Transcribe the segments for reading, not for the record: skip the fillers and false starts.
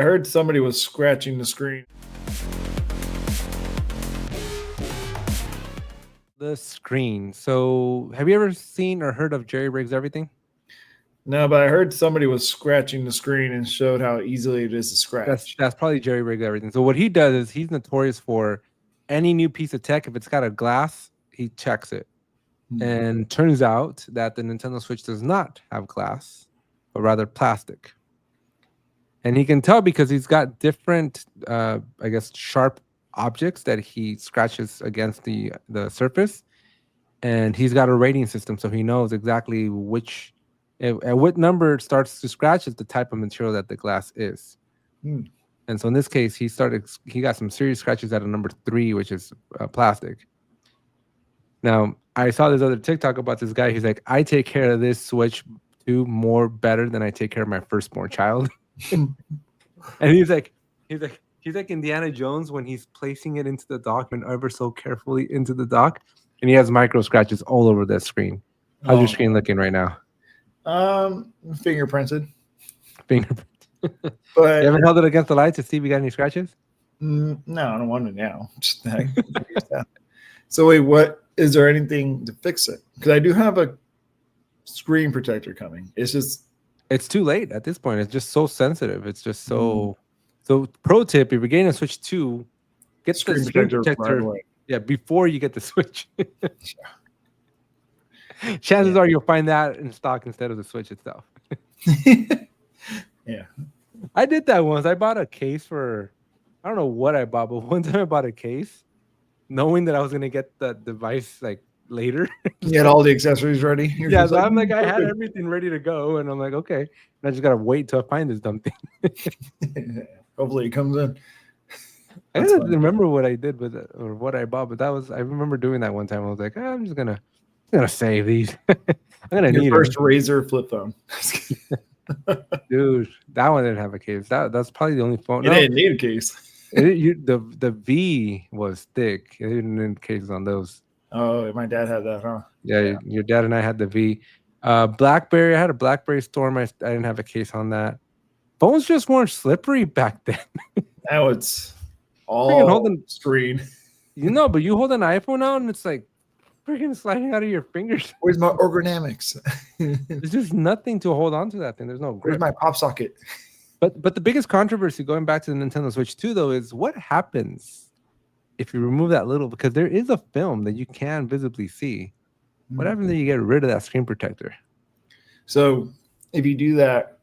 I heard somebody was scratching the screen. The screen. So, have you ever seen or heard of Jerry Rigs Everything? No, but I heard somebody was scratching the screen and showed how easily it is to scratch. That's probably Jerry Rigs Everything. So what he does is he's notorious for any new piece of tech. If it's got a glass, he checks it. And turns out that the Nintendo Switch does not have glass, but rather plastic. And he can tell because he's got different, I guess, sharp objects that he scratches against the surface. And he's got a rating system, so he knows exactly which, at what number it starts to scratch is the type of material that the glass is. And so in this case, he got some serious scratches at a number 3, which is plastic. Now, I saw this other TikTok about this guy. He's like, I take care of this Switch 2 more better than I take care of my firstborn child. And he's like Indiana Jones when he's placing it into the dock and ever so carefully into the dock, and he has micro scratches all over that screen. How's your screen looking right now? Fingerprinted. Fingerprint. But you haven't held it against the light to see if you got any scratches? No, I don't want to now. So wait, what is there anything to fix it? Because I do have a screen protector coming. It's too late at this point. It's just so sensitive. It's just so. So pro tip: if you're getting a Switch 2, get the screen protector right away. Yeah, before you get the Switch. Chances are you'll find that in stock instead of the Switch itself. Yeah, I did that once. I bought a case for, I don't know what I bought, but one time I bought a case, knowing that I was gonna get the device like later. You had all the accessories ready. Yeah, so I'm like, I had everything ready to go, and I'm like, okay, and I just gotta wait till I find this dumb thing. Hopefully it comes in. I don't remember what I did with it or what I bought, but I remember doing that one time. I was like, I'm just gonna save these. I'm gonna need first Razer flip phone. Dude, that one didn't have a case. That's probably the only phone. It didn't need a case. The V was thick. It didn't need cases on those. Oh, my dad had that, huh? Yeah, your dad and I had the V. BlackBerry, I had a BlackBerry Storm. I didn't have a case on that. Phones just weren't slippery back then. Now it's all holding screen. But you hold an iPhone out and it's like freaking sliding out of your fingers. Where's my ergonomics? There's just nothing to hold on to that thing. There's no grip. Where's my pop socket? But the biggest controversy going back to the Nintendo Switch 2 though is what happens if you remove that little, because there is a film that you can visibly see. What happens if you get rid of that screen protector? So if you do that,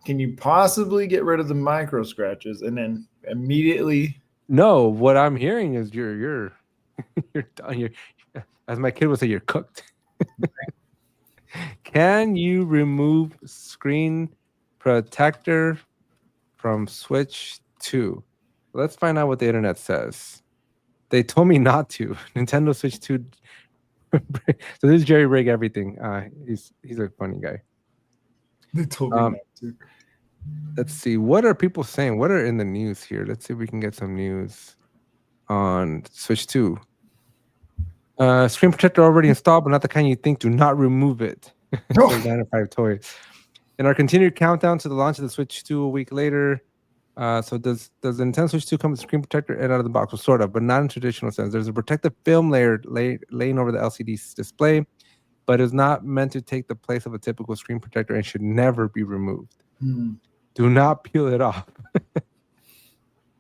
can you possibly get rid of the micro scratches and then immediately? No, what I'm hearing is you're done. You're, as my kid would say, you're cooked. Can you remove screen protector from Switch 2? Let's find out what the internet says. They told me not to. Nintendo Switch 2. So this is JerryRigEverything. He's a funny guy. They told me not to. Let's see. What are people saying? What are in the news here? Let's see if we can get some news on Switch 2. Screen protector already installed, but not the kind you think. Do not remove it. 95 toys. In our continued countdown to the launch of the Switch 2 a week later. So does the Nintendo Switch 2 come with a screen protector and out of the box? Well, sort of, but not in traditional sense. There's a protective film layer laying over the LCD display, but is not meant to take the place of a typical screen protector and should never be removed. Do not peel it off.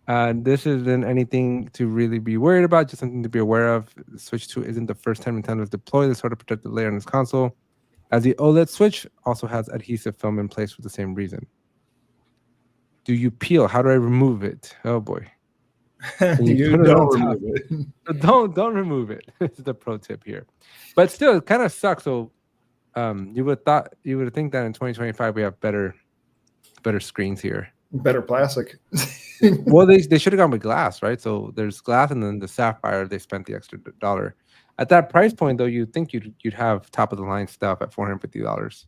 This isn't anything to really be worried about, just something to be aware of. The Switch 2 isn't the first time Nintendo has deployed this sort of protective layer on its console, as the OLED Switch also has adhesive film in place for the same reason. Do you peel? How do I remove it? Oh boy. You don't remove it. Don't remove it. It's the pro tip here. But still, it kind of sucks. So you would think that in 2025 we have better screens here. Better plastic. Well, they should have gone with glass, right? So there's glass and then the sapphire, they spent the extra $1. At that price point though, you'd think you'd have top of the line stuff at $450.